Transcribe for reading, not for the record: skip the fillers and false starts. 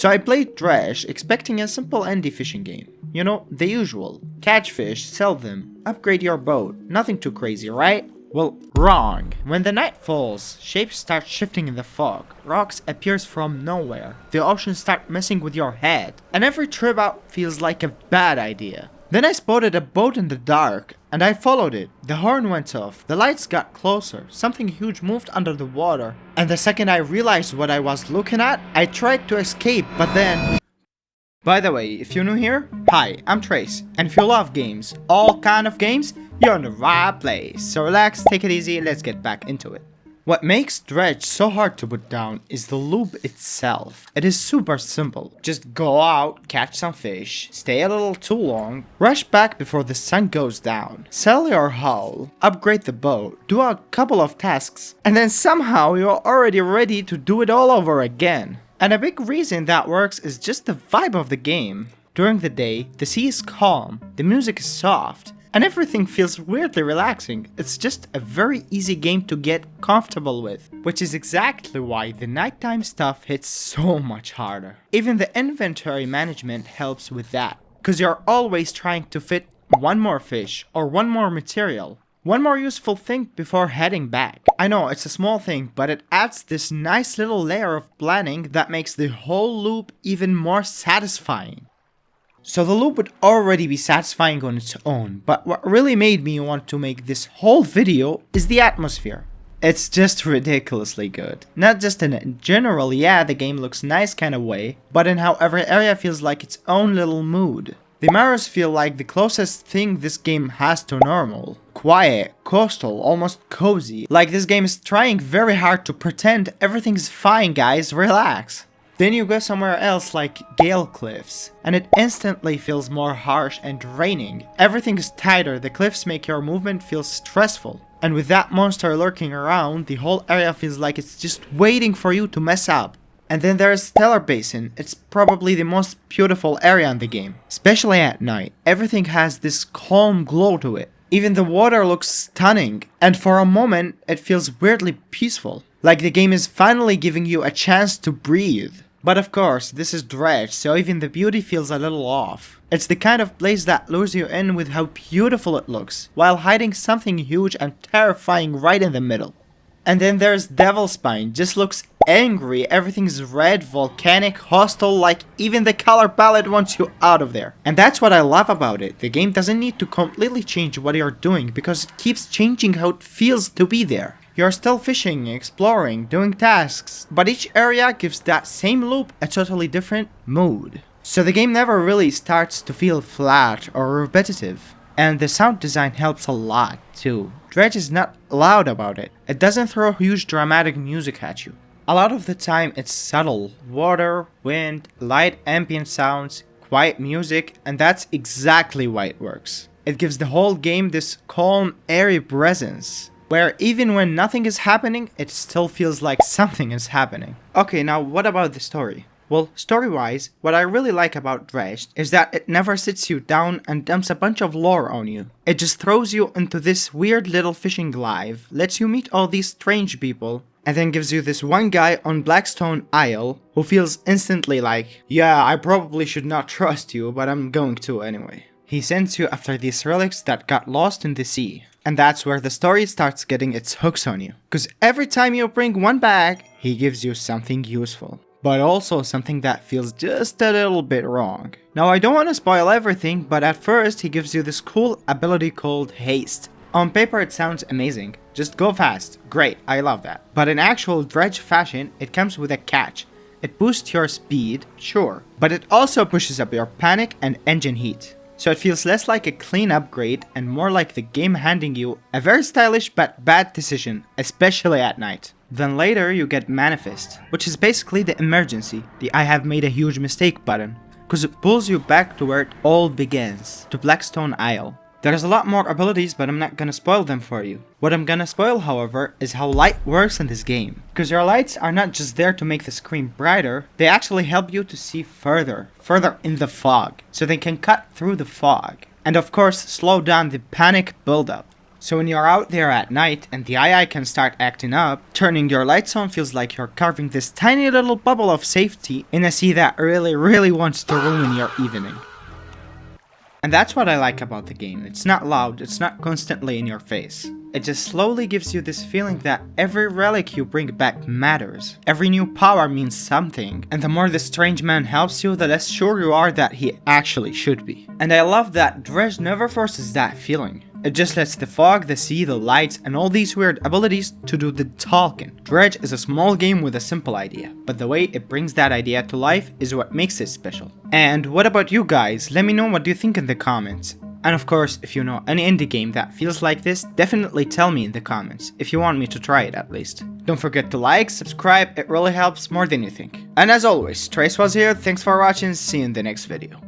So I played Dredge expecting a simple indie fishing game. You know, the usual. Catch fish, sell them, upgrade your boat, nothing too crazy, right? Well, wrong. When the night falls, shapes start shifting in the fog, rocks appears from nowhere, the ocean start messing with your head, and every trip out feels like a bad idea. Then I spotted a boat in the dark, and I followed it. The horn went off, the lights got closer, something huge moved under the water, and the second I realized what I was looking at, I tried to escape, but then... By the way, if you're new here, hi, I'm Trace, and if you love games, all kind of games, you're in the right place. So relax, take it easy, let's get back into it. What makes Dredge so hard to put down is the loop itself. It is super simple. Just go out, catch some fish, stay a little too long, rush back before the sun goes down, sell your hull, upgrade the boat, do a couple of tasks, and then somehow you're already ready to do it all over again. And a big reason that works is just the vibe of the game. During the day, the sea is calm, the music is soft, and everything feels weirdly relaxing. It's just a very easy game to get comfortable with, which is exactly why the nighttime stuff hits so much harder. Even the inventory management helps with that, because you're always trying to fit one more fish or one more material. One more useful thing before heading back. I know it's a small thing, but it adds this nice little layer of planning that makes the whole loop even more satisfying. So the loop would already be satisfying on its own, but what really made me want to make this whole video is the atmosphere. It's just ridiculously good. Not just in a general, yeah, the game looks nice kind of way, but in how every area feels like its own little mood. The mirrors feel like the closest thing this game has to normal. Quiet, coastal, almost cozy. Like this game is trying very hard to pretend everything's fine, guys, relax. Then you go somewhere else like Gale Cliffs, and it instantly feels more harsh and draining. Everything is tighter, the cliffs make your movement feel stressful. And with that monster lurking around, the whole area feels like it's just waiting for you to mess up. And then there's Stellar Basin. It's probably the most beautiful area in the game, especially at night. Everything has this calm glow to it. Even the water looks stunning, and for a moment it feels weirdly peaceful, like the game is finally giving you a chance to breathe. But of course, this is Dredge, so even the beauty feels a little off. It's the kind of place that lures you in with how beautiful it looks, while hiding something huge and terrifying right in the middle. And then there's Devil's Spine, just looks angry, everything's red, volcanic, hostile, like even the color palette wants you out of there. And that's what I love about it, the game doesn't need to completely change what you're doing because it keeps changing how it feels to be there. You're still fishing, exploring, doing tasks, but each area gives that same loop a totally different mood. So the game never really starts to feel flat or repetitive. And the sound design helps a lot too. Dredge is not loud about it. It doesn't throw huge dramatic music at you. A lot of the time it's subtle. Water, wind, light ambient sounds, quiet music, and that's exactly why it works. It gives the whole game this calm, airy presence, where even when nothing is happening, it still feels like something is happening. Okay, now what about the story? Well, story-wise, what I really like about Dredge is that it never sits you down and dumps a bunch of lore on you. It just throws you into this weird little fishing life, lets you meet all these strange people, and then gives you this one guy on Blackstone Isle who feels instantly like, yeah, I probably should not trust you, but I'm going to anyway. He sends you after these relics that got lost in the sea. And that's where the story starts getting its hooks on you. Cause every time you bring one back, he gives you something useful. But also something that feels just a little bit wrong. Now I don't want to spoil everything, but at first he gives you this cool ability called Haste. On paper it sounds amazing, just go fast, great, I love that. But in actual Dredge fashion, it comes with a catch. It boosts your speed, sure, but it also pushes up your panic and engine heat. So it feels less like a clean upgrade and more like the game handing you a very stylish but bad decision, especially at night. Then later you get Manifest, which is basically the emergency, the I have made a huge mistake button, because it pulls you back to where it all begins, to Blackstone Isle. There's a lot more abilities, but I'm not gonna spoil them for you. What I'm gonna spoil, however, is how light works in this game. Because your lights are not just there to make the screen brighter, they actually help you to see further in the fog, so they can cut through the fog. And of course, slow down the panic buildup. So when you're out there at night and the AI can start acting up, turning your lights on feels like you're carving this tiny little bubble of safety in a sea that really wants to ruin your evening. And that's what I like about the game. It's not loud, it's not constantly in your face. It just slowly gives you this feeling that every relic you bring back matters. Every new power means something, and the more the strange man helps you, the less sure you are that he actually should be. And I love that Dredge never forces that feeling. It just lets the fog, the sea, the lights, and all these weird abilities to do the talking. Dredge is a small game with a simple idea, but the way it brings that idea to life is what makes it special. And what about you guys? Let me know what you think in the comments. And of course, if you know any indie game that feels like this, definitely tell me in the comments, if you want me to try it at least. Don't forget to like, subscribe, it really helps more than you think. And as always, Trace was here, thanks for watching, see you in the next video.